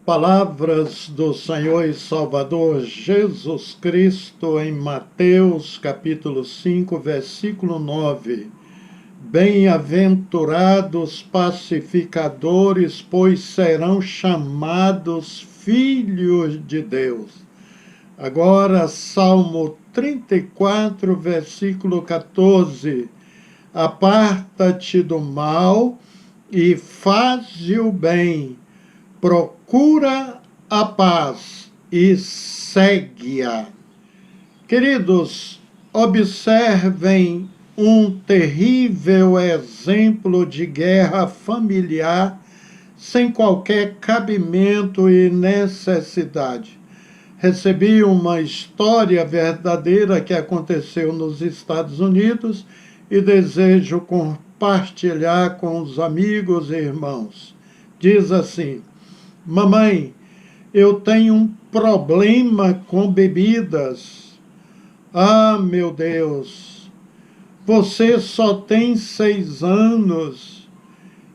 Palavras do Senhor e Salvador Jesus Cristo em Mateus capítulo 5, versículo 9. Bem-aventurados pacificadores, pois serão chamados filhos de Deus. Agora, Salmo 34, versículo 14. Aparta-te do mal e faze o bem. Procura a paz e segue-a. Queridos, observem um terrível exemplo de guerra familiar sem qualquer cabimento e necessidade. Recebi uma história verdadeira que aconteceu nos Estados Unidos e desejo compartilhar com os amigos e irmãos. Diz assim: mamãe, eu tenho um problema com bebidas. Ah, meu Deus, você só tem 6 anos.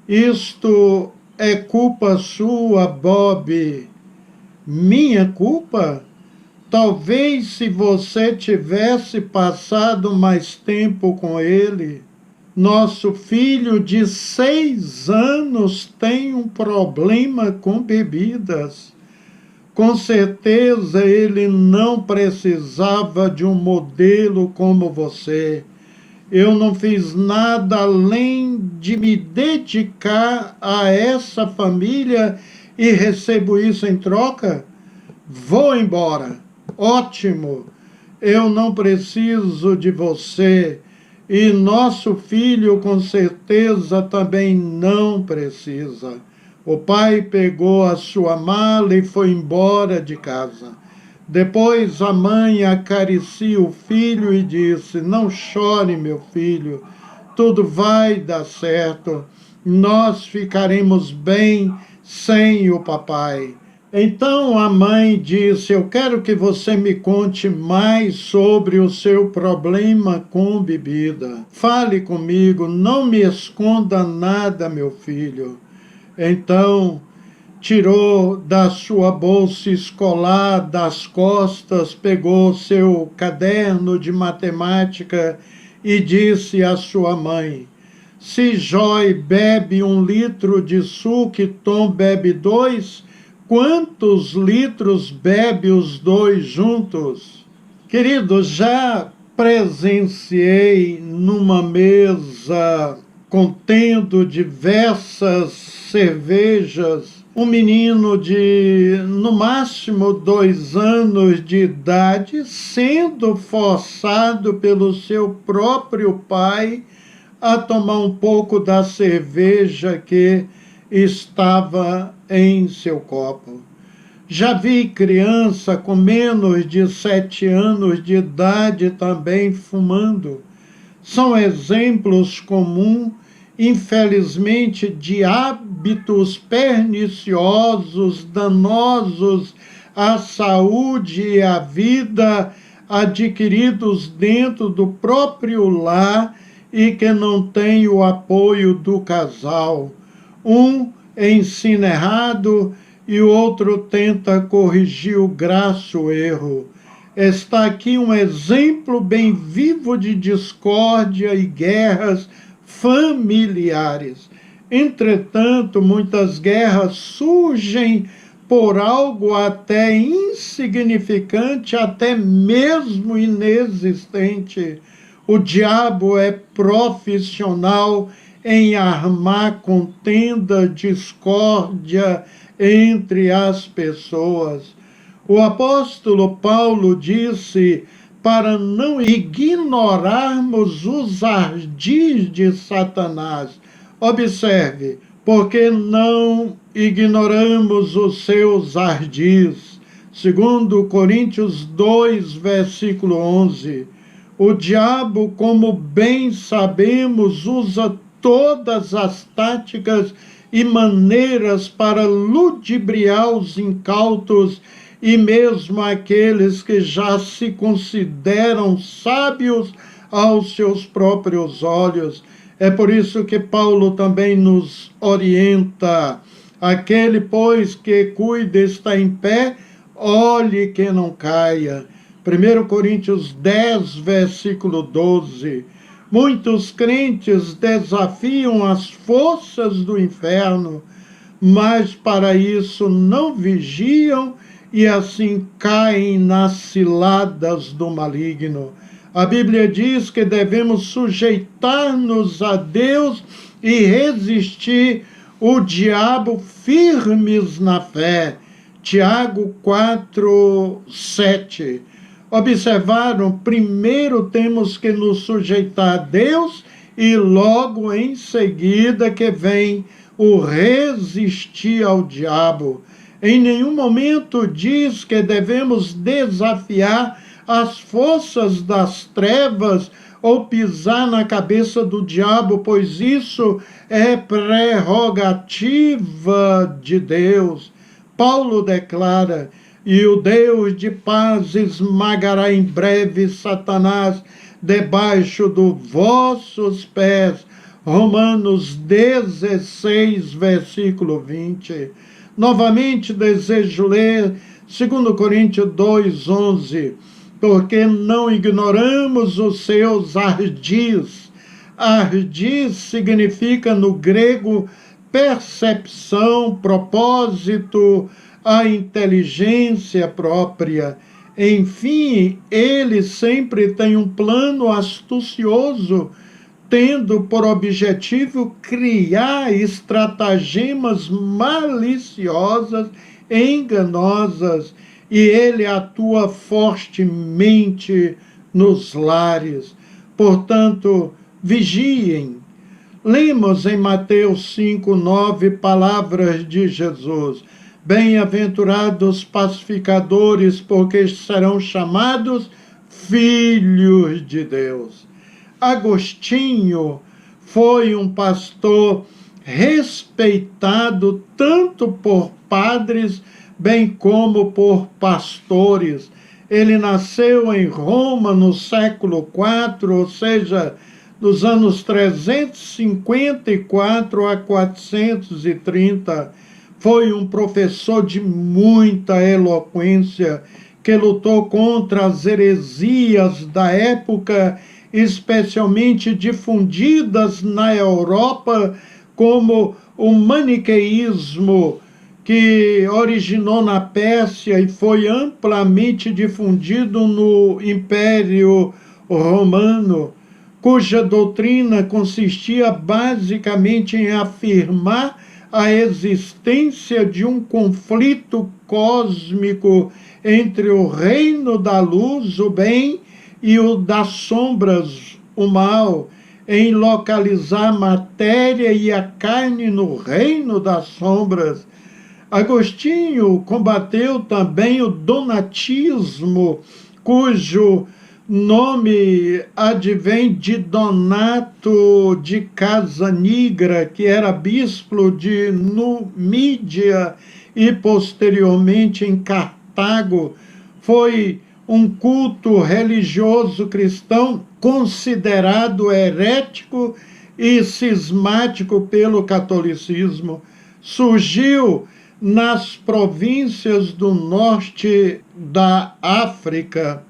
Isto é culpa sua, Bob. Minha culpa? Talvez se você tivesse passado mais tempo com ele. Nosso filho de 6 anos tem um problema com bebidas. Com certeza ele não precisava de um modelo como você. Eu não fiz nada além de me dedicar a essa família e recebo isso em troca? Vou embora. Ótimo. Eu não preciso de você. E nosso filho, com certeza, também não precisa. O pai pegou a sua mala e foi embora de casa. Depois a mãe acaricia o filho e disse: não chore, meu filho, tudo vai dar certo. Nós ficaremos bem sem o papai. Então a mãe disse: eu quero que você me conte mais sobre o seu problema com bebida. Fale comigo, não me esconda nada, meu filho. Então tirou da sua bolsa escolar das costas, pegou seu caderno de matemática e disse à sua mãe: se Joy bebe 1 litro de suco e Tom bebe 2, quantos litros bebe os 2 juntos? Querido, já presenciei numa mesa contendo diversas cervejas um menino de, no máximo, 2 anos de idade sendo forçado pelo seu próprio pai a tomar um pouco da cerveja que estava em seu copo. Já vi criança com menos de 7 anos de idade também fumando. São exemplos comuns, infelizmente, de hábitos perniciosos, danosos à saúde e à vida, adquiridos dentro do próprio lar e que não têm o apoio do casal. Um ensina errado e o outro tenta corrigir o grasso erro. Está aqui um exemplo bem vivo de discórdia e guerras familiares. Entretanto, muitas guerras surgem por algo até insignificante, até mesmo inexistente. O diabo é profissional em armar contenda, discórdia entre as pessoas. O apóstolo Paulo disse para não ignorarmos os ardis de Satanás. Observe, porque não ignoramos os seus ardis. Segundo Coríntios 2, versículo 11. O diabo, como bem sabemos, usa todas as táticas e maneiras para ludibriar os incautos e mesmo aqueles que já se consideram sábios aos seus próprios olhos. É por isso que Paulo também nos orienta: aquele, pois, que cuida está em pé, olhe que não caia. 1 Coríntios 10, versículo 12. Muitos crentes desafiam as forças do inferno, mas para isso não vigiam e assim caem nas ciladas do maligno. A Bíblia diz que devemos sujeitar-nos a Deus e resistir o diabo firmes na fé. Tiago 4, 7. Observaram? Primeiro temos que nos sujeitar a Deus e logo em seguida que vem o resistir ao diabo. Em nenhum momento diz que devemos desafiar as forças das trevas ou pisar na cabeça do diabo, pois isso é prerrogativa de Deus. Paulo declara: e o Deus de paz esmagará em breve Satanás debaixo dos vossos pés. Romanos 16, versículo 20. Novamente desejo ler 2 Coríntios 2, 11. Porque não ignoramos os seus ardis. Ardis significa no grego percepção, propósito, a inteligência própria. Enfim, ele sempre tem um plano astucioso, tendo por objetivo criar estratagemas maliciosas e enganosas, e ele atua fortemente nos lares. Portanto, vigiem. Lemos em Mateus 5, 9 palavras de Jesus: bem-aventurados pacificadores, porque serão chamados filhos de Deus. Agostinho foi um pastor respeitado tanto por padres bem como por pastores. Ele nasceu em Roma no século IV, ou seja, dos anos 354 a 430. Foi um professor de muita eloquência, que lutou contra as heresias da época, especialmente difundidas na Europa, como o maniqueísmo, que originou na Pérsia e foi amplamente difundido no Império Romano, cuja doutrina consistia basicamente em afirmar a existência de um conflito cósmico entre o reino da luz, o bem, e o das sombras, o mal, em localizar a matéria e a carne no reino das sombras. Agostinho combateu também o donatismo, cujo nome advém de Donato de Casanigra, que era bispo de Numídia e posteriormente em Cartago. Foi um culto religioso cristão considerado herético e cismático pelo catolicismo. Surgiu nas províncias do norte da África.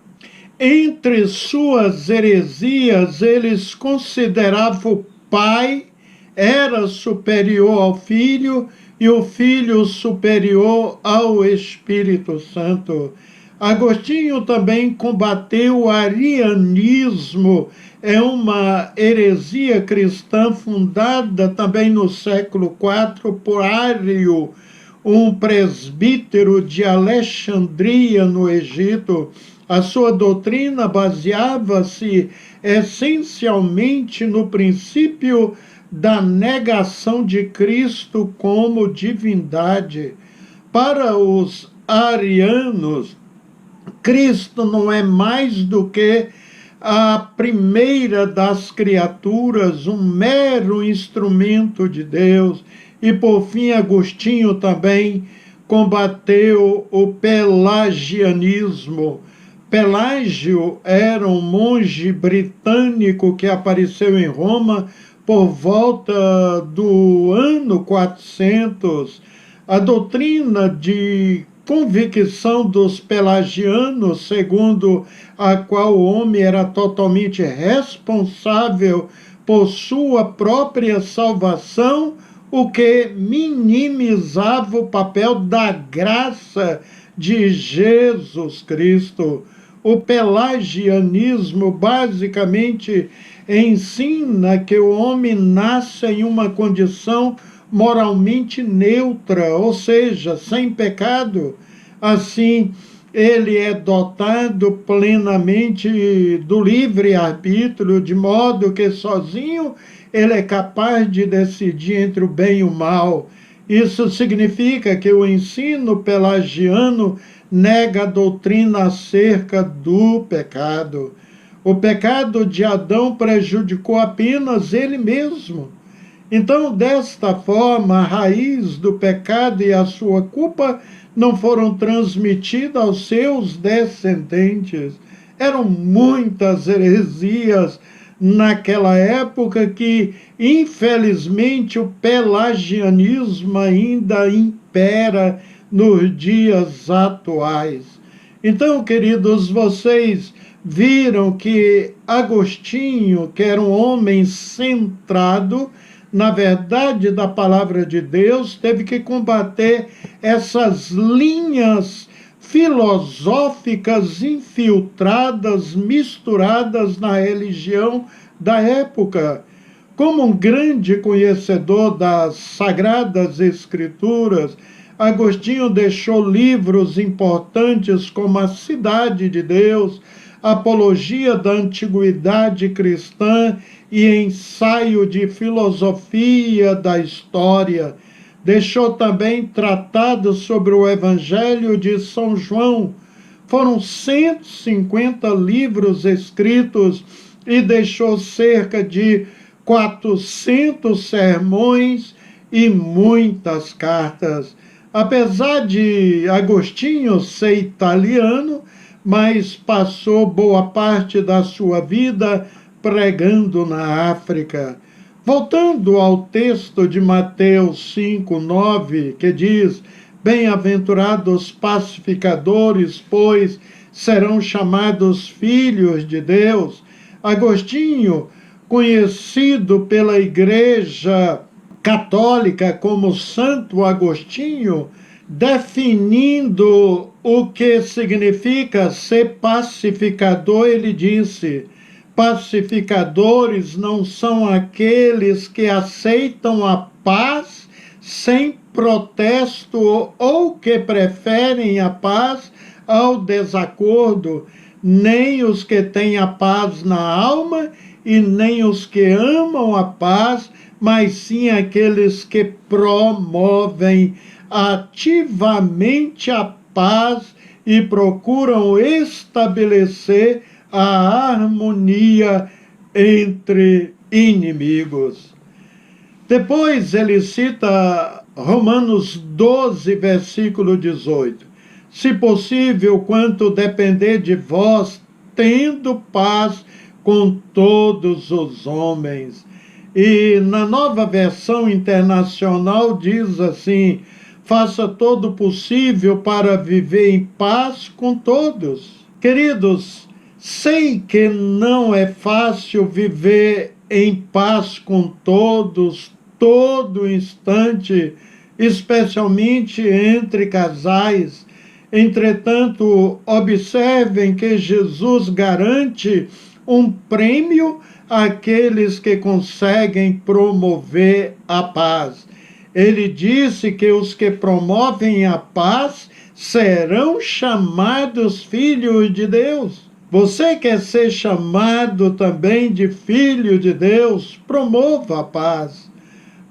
Entre suas heresias, eles consideravam o pai era superior ao filho e o filho superior ao Espírito Santo. Agostinho também combateu o arianismo, é uma heresia cristã fundada também no século IV por Ário, um presbítero de Alexandria, no Egito. A sua doutrina baseava-se essencialmente no princípio da negação de Cristo como divindade. Para os arianos, Cristo não é mais do que a primeira das criaturas, um mero instrumento de Deus. E por fim, Agostinho também combateu o pelagianismo. Pelágio era um monge britânico que apareceu em Roma por volta do ano 400. A doutrina de convicção dos pelagianos, segundo a qual o homem era totalmente responsável por sua própria salvação, o que minimizava o papel da graça de Jesus Cristo. O pelagianismo basicamente ensina que o homem nasce em uma condição moralmente neutra, ou seja, sem pecado. Assim, ele é dotado plenamente do livre-arbítrio, de modo que sozinho ele é capaz de decidir entre o bem e o mal. Isso significa que o ensino pelagiano nega a doutrina acerca do pecado. O pecado de Adão prejudicou apenas ele mesmo. Então, desta forma, a raiz do pecado e a sua culpa não foram transmitidas aos seus descendentes. Eram muitas heresias naquela época que, infelizmente, o pelagianismo ainda impera nos dias atuais. Então, queridos, vocês viram que Agostinho, que era um homem centrado na verdade da palavra de Deus, teve que combater essas linhas filosóficas infiltradas, misturadas na religião da época. Como um grande conhecedor das Sagradas Escrituras, Agostinho deixou livros importantes como A Cidade de Deus, Apologia da Antiguidade Cristã e Ensaio de Filosofia da História. Deixou também tratados sobre o Evangelho de São João. Foram 150 livros escritos e deixou cerca de 400 sermões e muitas cartas. Apesar de Agostinho ser italiano, mas passou boa parte da sua vida pregando na África. Voltando ao texto de Mateus 5:9, que diz: bem-aventurados pacificadores, pois serão chamados filhos de Deus. Agostinho, conhecido pela Igreja Católica como Santo Agostinho, definindo o que significa ser pacificador, ele disse: pacificadores não são aqueles que aceitam a paz sem protesto ou que preferem a paz ao desacordo, nem os que têm a paz na alma e nem os que amam a paz, mas sim aqueles que promovem ativamente a paz e procuram estabelecer a harmonia entre inimigos. Depois ele cita Romanos 12, versículo 18. Se possível, quanto depender de vós, tendo paz com todos os homens. E na Nova Versão Internacional diz assim: faça todo o possível para viver em paz com todos. Queridos, sei que não é fácil viver em paz com todos, todo instante, especialmente entre casais. Entretanto, observem que Jesus garante um prêmio àqueles que conseguem promover a paz. Ele disse que os que promovem a paz serão chamados filhos de Deus. Você quer ser chamado também de filho de Deus? Promova a paz.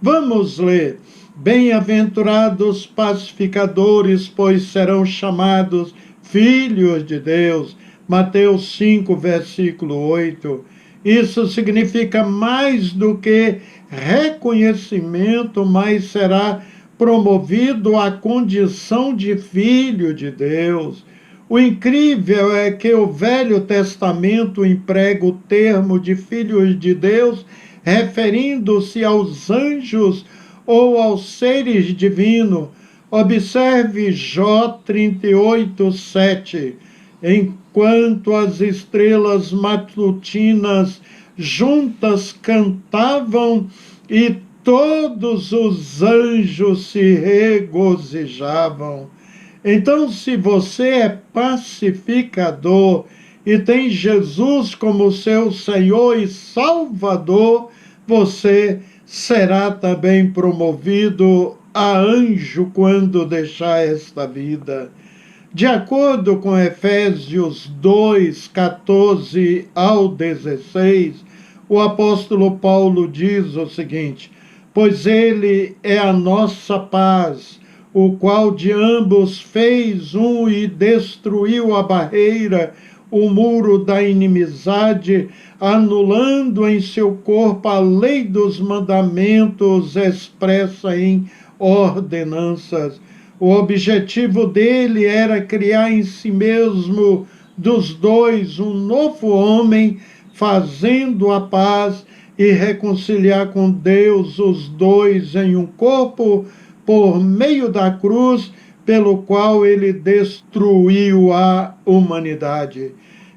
Vamos ler. Bem-aventurados pacificadores, pois serão chamados filhos de Deus. Mateus 5, versículo 8. Isso significa mais do que reconhecimento, mas será promovido à condição de filho de Deus. O incrível é que o Velho Testamento emprega o termo de filhos de Deus, referindo-se aos anjos ou aos seres divinos. Observe Jó 38, 7. Enquanto as estrelas matutinas juntas cantavam e todos os anjos se regozijavam. Então, se você é pacificador e tem Jesus como seu Senhor e Salvador, você será também promovido a anjo quando deixar esta vida. De acordo com Efésios 2, 14 ao 16, o apóstolo Paulo diz o seguinte: pois ele é a nossa paz, o qual de ambos fez um e destruiu a barreira, o muro da inimizade, anulando em seu corpo a lei dos mandamentos expressa em ordenanças. O objetivo dele era criar em si mesmo dos dois um novo homem, fazendo a paz e reconciliar com Deus os dois em um corpo por meio da cruz, pelo qual ele destruiu a humanidade.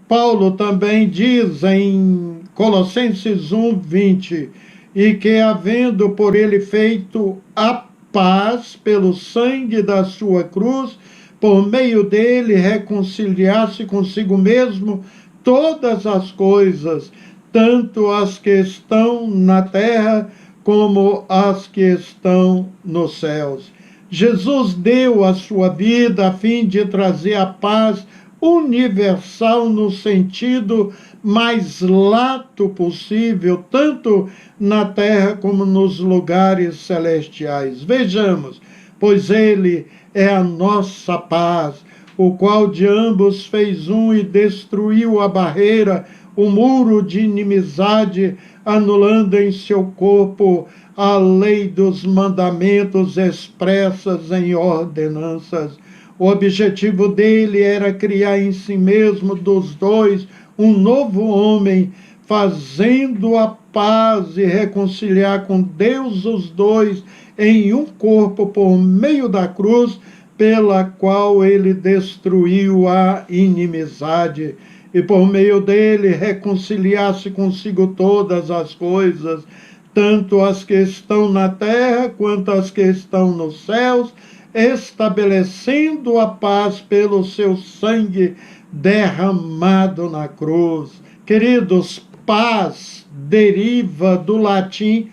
Paulo também diz em Colossenses 1, 20, e que havendo por ele feito a paz pelo sangue da sua cruz, por meio dele reconciliar-se consigo mesmo todas as coisas, tanto as que estão na terra como as que estão nos céus. Jesus deu a sua vida a fim de trazer a paz universal no sentido mais lato possível, tanto na terra como nos lugares celestiais. Vejamos, pois ele é a nossa paz, o qual de ambos fez um e destruiu a barreira, o muro de inimizade, anulando em seu corpo a lei dos mandamentos expressas em ordenanças. O objetivo dele era criar em si mesmo dos dois um novo homem, fazendo a paz e reconciliar com Deus os dois em um corpo por meio da cruz, pela qual ele destruiu a inimizade, e por meio dele reconciliar-se consigo todas as coisas, tanto as que estão na terra quanto as que estão nos céus, estabelecendo a paz pelo seu sangue derramado na cruz. Queridos, paz deriva do latim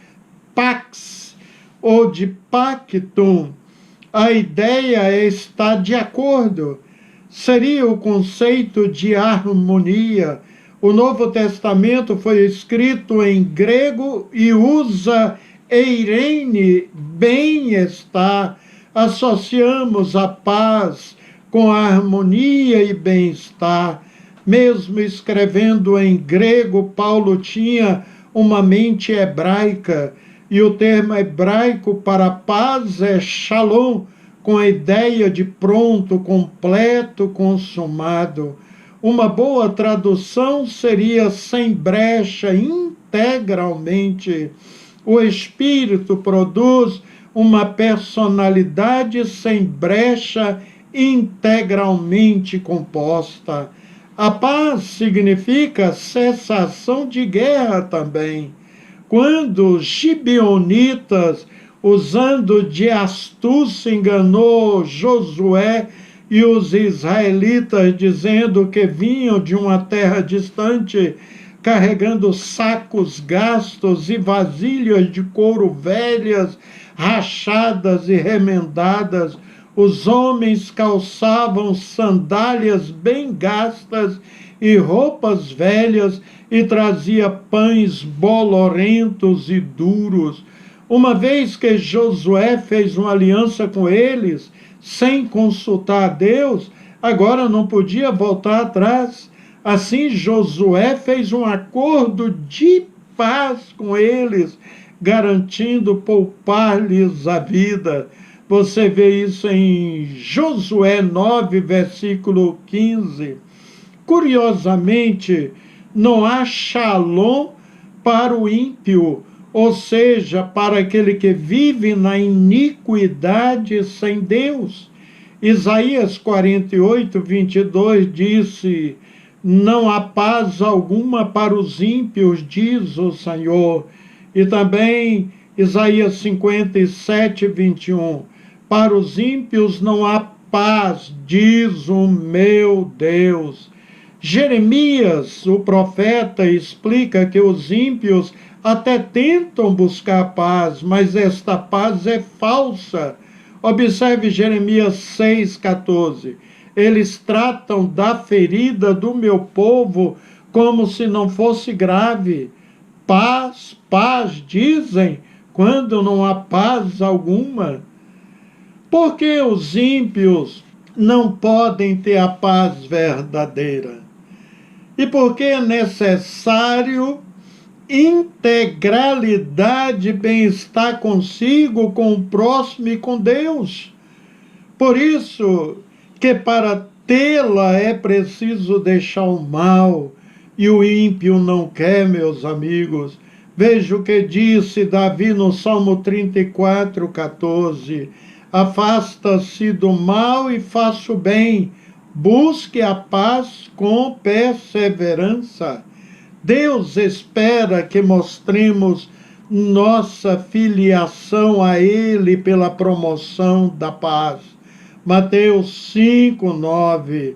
pax, ou de pactum. A ideia é estar de acordo. Seria o conceito de harmonia. O Novo Testamento foi escrito em grego e usa eirene, bem-estar. Associamos a paz com a harmonia e bem-estar. Mesmo escrevendo em grego, Paulo tinha uma mente hebraica, e o termo hebraico para paz é shalom, com a ideia de pronto, completo, consumado. Uma boa tradução seria sem brecha, integralmente. O Espírito produz uma personalidade sem brecha, integralmente composta. A paz significa cessação de guerra também. Quando os gibeonitas, usando de astúcia, enganou Josué e os israelitas, dizendo que vinham de uma terra distante, carregando sacos gastos e vasilhas de couro velhas, rachadas e remendadas, os homens calçavam sandálias bem gastas e roupas velhas, e trazia pães bolorentos e duros. Uma vez que Josué fez uma aliança com eles, sem consultar a Deus, agora não podia voltar atrás. Assim, Josué fez um acordo de paz com eles, garantindo poupar-lhes a vida. Você vê isso em Josué 9, versículo 15. Curiosamente, não há shalom para o ímpio, ou seja, para aquele que vive na iniquidade sem Deus. Isaías 48, 22 disse: não há paz alguma para os ímpios, diz o Senhor. E também Isaías 57, 21. Para os ímpios não há paz, diz o meu Deus. Jeremias, o profeta, explica que os ímpios até tentam buscar paz, mas esta paz é falsa. Observe Jeremias 6,14. Eles tratam da ferida do meu povo como se não fosse grave. Paz, paz, dizem, quando não há paz alguma. Por que os ímpios não podem ter a paz verdadeira? E por que é necessário integralidade, bem-estar consigo, com o próximo e com Deus? Por isso que para tê-la é preciso deixar o mal, e o ímpio não quer, meus amigos. Veja o que disse Davi no Salmo 34, 14. Afasta-se do mal e faça o bem, busque a paz com perseverança. Deus espera que mostremos nossa filiação a Ele pela promoção da paz. Mateus 5, 9.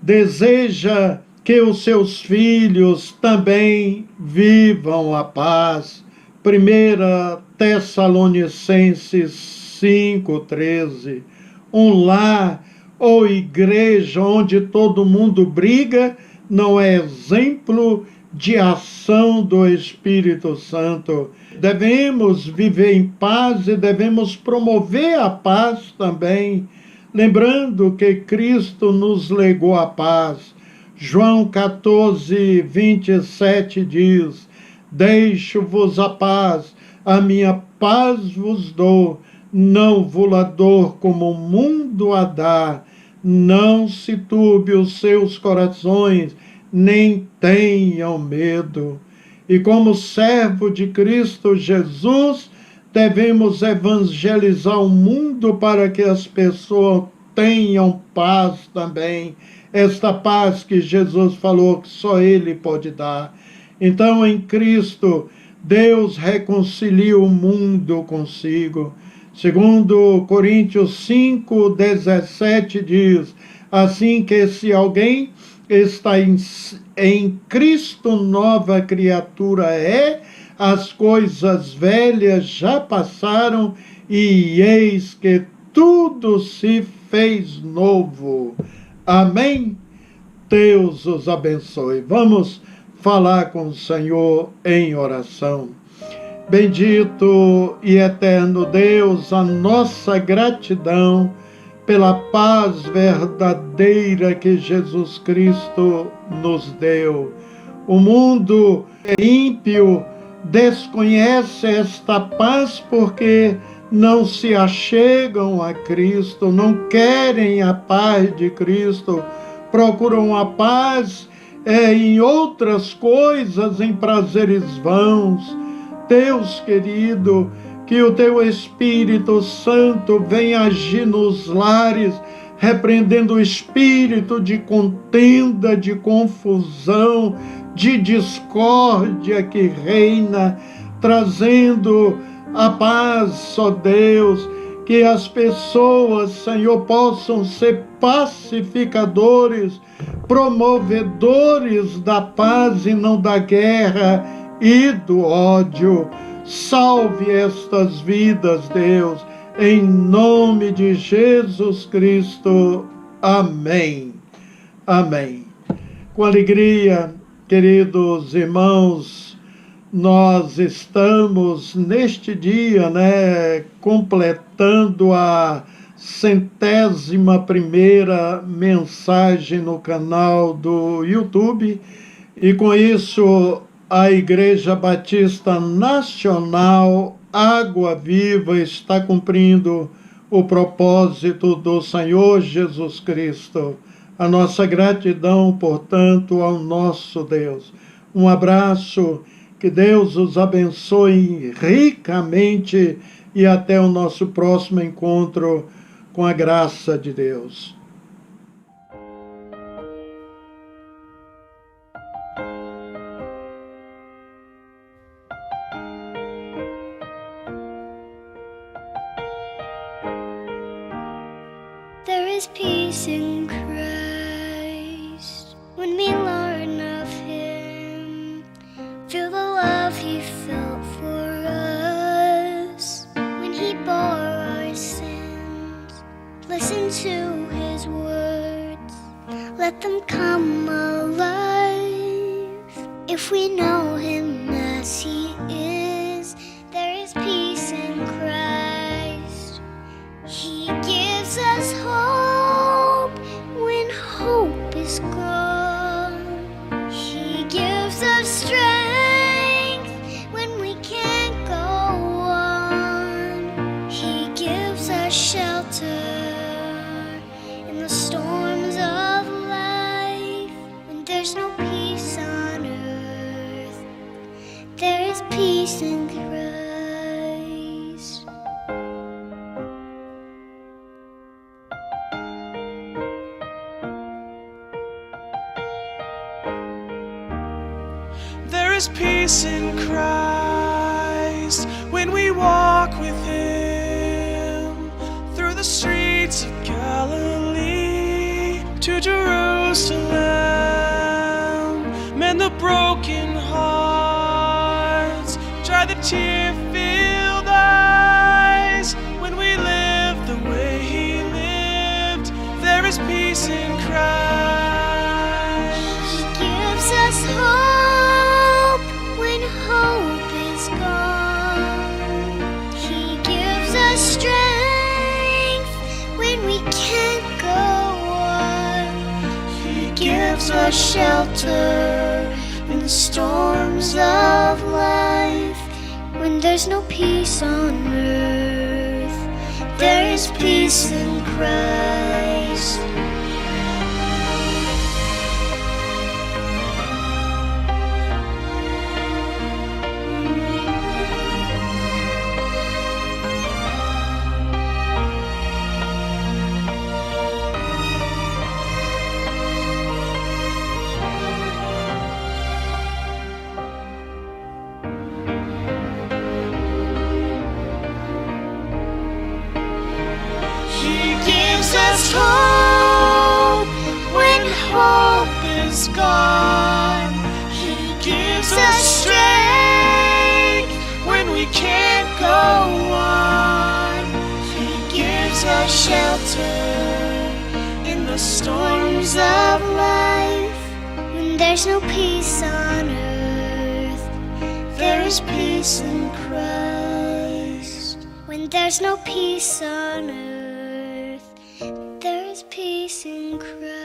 Deseja que os seus filhos também vivam a paz. 1 Tessalonicenses 5, 13. Um lar ou igreja onde todo mundo briga não é exemplo de ação do Espírito Santo. Devemos viver em paz e devemos promover a paz também, lembrando que Cristo nos legou a paz. João 14, 27 diz: deixo-vos a paz, a minha paz vos dou, não vou-la dou como o mundo a dá. Não se turbe os seus corações, nem tenham medo. E como servo de Cristo Jesus, devemos evangelizar o mundo para que as pessoas tenham paz também. Esta paz que Jesus falou que só Ele pode dar. Então, em Cristo, Deus reconcilia o mundo consigo. Segundo Coríntios 5, 17 diz: assim que se alguém está em Cristo, nova criatura é, as coisas velhas já passaram e eis que tudo se fez novo. Amém? Deus os abençoe. Vamos falar com o Senhor em oração. Bendito e eterno Deus, a nossa gratidão pela paz verdadeira que Jesus Cristo nos deu. O mundo ímpio desconhece esta paz porque não se achegam a Cristo, não querem a paz de Cristo, procuram a paz em outras coisas, em prazeres vãos. Deus querido, que o teu Espírito Santo venha agir nos lares, repreendendo o espírito de contenda, de confusão, de discórdia que reina, trazendo a paz, ó Deus, que as pessoas, Senhor, possam ser pacificadores, promovedores da paz e não da guerra e do ódio. Salve estas vidas, Deus, em nome de Jesus Cristo. Amém. Amém. Com alegria, queridos irmãos, nós estamos neste dia, completando a 100ª mensagem no canal do YouTube, e com isso a Igreja Batista Nacional Água Viva está cumprindo o propósito do Senhor Jesus Cristo. A nossa gratidão, portanto, ao nosso Deus. Um abraço, que Deus os abençoe ricamente e até o nosso próximo encontro com a graça de Deus. There is peace in Christ when we learn of Him. Feel the love He felt for us when He bore our sins. Listen to His words, let them come alive. If we know Him as He is, there is peace in Christ. He gives us hope when hope is gone. He gives us strength when we can't go on. He gives us shelter in the storms of life. When there's no peace on earth, there is peace in Christ. There is peace in Christ when we walk with Him through the streets of Galilee to Jerusalem. Mend the broken hearts, dry the tear-filled eyes. When we live the way He lived, there is peace in Christ. He gives us hope when hope is gone. He gives us strength when we can't go on. He gives us shelter in the storms of life. When there's no peace on earth, there is peace in Christ. He gives us hope when hope is gone. He gives us strength when we can't go on. He gives us shelter in the storms of life. When there's no peace on earth, there is peace in Christ. When there's no peace on earth, there is peace in Christ.